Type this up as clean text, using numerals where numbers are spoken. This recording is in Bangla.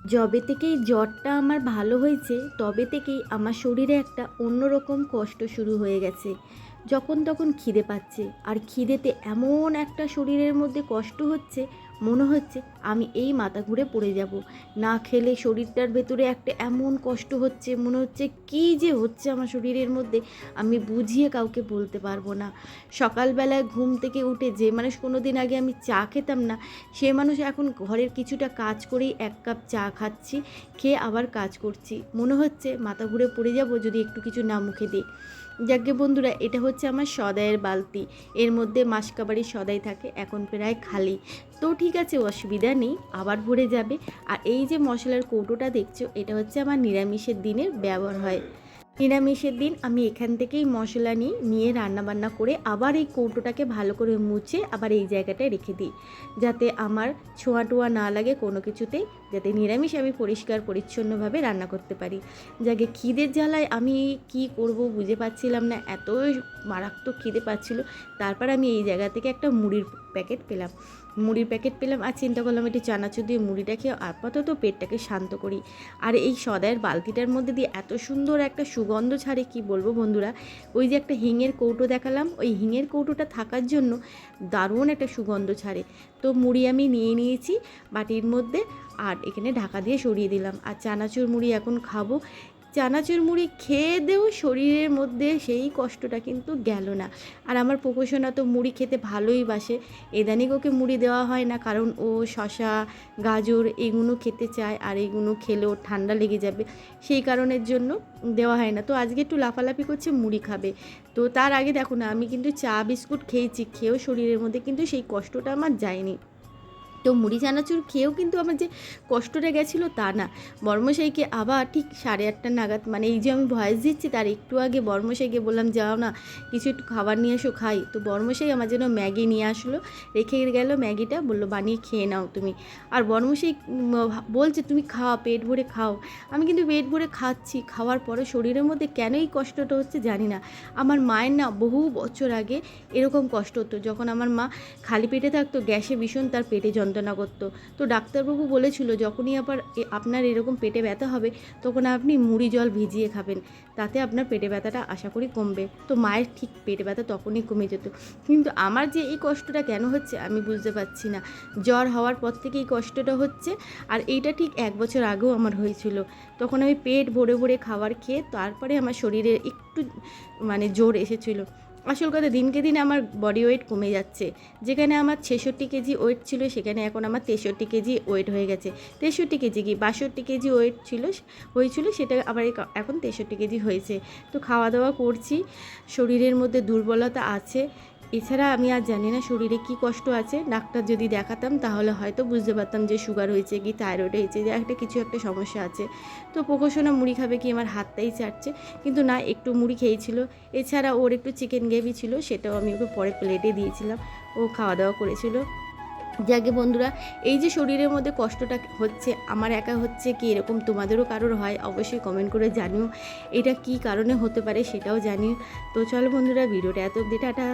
যবে থেকেই জ্বরটা আমার ভালো হয়েছে তবে থেকেই আমার শরীরে একটা অন্যরকম কষ্ট শুরু হয়ে গেছে। যখন তখন খিদে পাচ্ছে, আর খিদেতে এমন একটা শরীরের মধ্যে কষ্ট হচ্ছে, মনে হচ্ছে আমি এই মাথা ঘুরে পড়ে যাব। না খেলে শরীরটার ভেতরে একটা এমন কষ্ট হচ্ছে, মনে হচ্ছে কী যে হচ্ছে আমার শরীরের মধ্যে, আমি বুঝিয়ে কাউকে বলতে পারবো না। সকালবেলায় ঘুম থেকে উঠে যে মানুষ কোনো দিন আগে আমি চা খেতাম না, সে মানুষ এখন ঘরের কিছুটা কাজ করেই এক কাপ চা খাচ্ছি, খেয়ে আবার কাজ করছি। মনে হচ্ছে মাথা ঘুরে পড়ে যাব যদি একটু কিছু না মুখে দিই। যাকে বন্ধুরা, এটা হচ্ছে আমার সদাইয়ের বালতি। এর মধ্যে মাসকাবাড়ির সদাই থাকে, এখন প্রায় খালি। তো ঠিক আছে, অসুবিধা নেই, আবার ভরে যাবে। আর এই যে মশলার কৌটোটা দেখছো, এটা হচ্ছে আমার নিরামিষের দিনের ব্যবহার হয়। নিরামিষের দিন আমি এখান থেকেই মশলা নিয়ে রান্নাবান্না করে আবার এই কৌটোটাকে ভালো করে মুছে আবার এই জায়গাটায় রেখে দিই, যাতে আমার ছোঁয়া টোয়া না লাগে কোনো কিছুতেই, যাতে নিরামিষ আমি পরিষ্কার পরিচ্ছন্নভাবে রান্না করতে পারি। যাকে খিদের জ্বালায় আমি কি করব বুঝে পাচ্ছিলাম না, এত মারাত্মক খিদে পাচ্ছিল। তারপর আমি এই জায়গা থেকে একটা মুড়ির প্যাকেট পেলাম। আর চিন্তা করলাম একটু চানাচুর দিয়ে মুড়িটা খেয়ে আপাতত পেটটাকে শান্ত করি। আর এই সদাইয়ের বালতিটার মধ্যে দিয়ে এত সুন্দর একটা সুগন্ধ ছাড়ে, কি বলবো বন্ধুরা। ওই যে একটা হিঙের কৌটো দেখালাম, ওই হিঙের কৌটোটা থাকার জন্য দারুণ একটা সুগন্ধ ছাড়ে। তো মুড়ি আমি নিয়ে নিয়েছি বাটির মধ্যে, আর এখানে ঢাকা দিয়ে সরিয়ে দিলাম। আর চানাচুর মুড়ি এখন খাবো। চানাচুর মুড়ি খেয়ে দেও শরীরের মধ্যে সেই কষ্টটা কিন্তু গেল না। আর আমার পোকোসোনা তো মুড়ি খেতে ভালোই বাসে। এদানিক ওকে মুড়ি দেওয়া হয় না, কারণ ও শশা গাজর এগুলো খেতে চায়, আর এইগুলো খেলেও ঠান্ডা লেগে যাবে, সেই কারণের জন্য দেওয়া হয় না। তো আজকে একটু লাফালাফি করছে মুড়ি খাবে। তো তার আগে দেখো না, আমি কিন্তু চা বিস্কুট খেয়েছি, খেয়েও শরীরের মধ্যে কিন্তু সেই কষ্টটা আমার যায়নি। তো মুড়ি চানাচুর খেয়েও কিন্তু আমার যে কষ্টটা গেছিলো তা না। বর্মশাইকে আবার ঠিক 8:30 নাগাদ, মানে এই যে আমি ভয়েস দিচ্ছি তার একটু আগে বর্মশাইকে বললাম, যাও না কিছু একটু খাবার নিয়ে এসো খাই। তো বর্মশাই আমার জন্য ম্যাগি নিয়ে আসলো, রেখে গেল ম্যাগিটা, বললো বানিয়ে খেয়ে নাও তুমি। আর বর্মশাই বলছে তুমি খাও, পেট ভরে খাও। আমি কিন্তু পেট ভরে খাচ্ছি, খাওয়ার পরে শরীরের মধ্যে কেন এই কষ্টটা হচ্ছে জানি না। আমার মায়ের না বহু বছর আগে এরকম কষ্ট হতো, যখন আমার মা খালি পেটে থাকতো, গ্যাসে ভীষণ তার পেটে যন্ত্রণা করতো। তো ডাক্তারবাবু বলেছিল যখনই আবার আপনার এরকম পেটে ব্যথা হবে, তখন আপনি মুড়ি জল ভিজিয়ে খাবেন, তাতে আপনার পেটে ব্যথাটা আশা করি কমবে। তো মায়ের ঠিক পেটে ব্যথা তখনই কমে যেত। কিন্তু আমার যে এই কষ্টটা কেন হচ্ছে আমি বুঝতে পারছি না। জ্বর হওয়ার পর থেকে এই কষ্টটা হচ্ছে, আর এইটা ঠিক 1 বছর আগেও আমার হয়েছিল। তখন আমি পেট ভরে ভরে খাবার খেয়ে তারপরে আমার শরীরে একটু মানে জোর এসেছিলো। আসল কথা, দিনকে দিন আমার বডি ওয়েট কমে যাচ্ছে। যেখানে আমার 66 কেজি ওয়েট ছিল, সেখানে এখন আমার 63 কেজি ওয়েট হয়ে গেছে। 63 কেজি কি 62 কেজি ওয়েট হয়েছিল, সেটা আবার এখন 63 কেজি হয়েছে। তো খাওয়া দাওয়া করছি, শরীরের মধ্যে দুর্বলতা আছে। এছাড়া আমি আর জানি না শরীরে কি কষ্ট আছে। ডাক্তার যদি দেখাতাম তাহলে হয়তো বুঝতে পারতাম যে সুগার হয়েছে কি থাইরয়েড হয়েছে, যে কিছু একটা সমস্যা আছে। তো পোকোসোনা মুড়ি খাবে কি আমার হাতটাই চাটছে, কিন্তু না, একটু মুড়ি খেয়েছিল। এছাড়া ওর একটু চিকেন গ্রেভি ছিল, সেটাও আমি ওকে পরে প্লেটে দিয়েছিলাম, ও খাওয়া দাওয়া করেছিল। যাকে বন্ধুরা, এই যে শরীরের মধ্যে কষ্টটা হচ্ছে, আমার একা হচ্ছে কি এরকম তোমাদেরও কারোর হয়, অবশ্যই কমেন্ট করে জানিও। এটা কি কারণে হতে পারে সেটাও জানিও। তো চলো বন্ধুরা, ভিডিওটা এত অবধি, টাটা।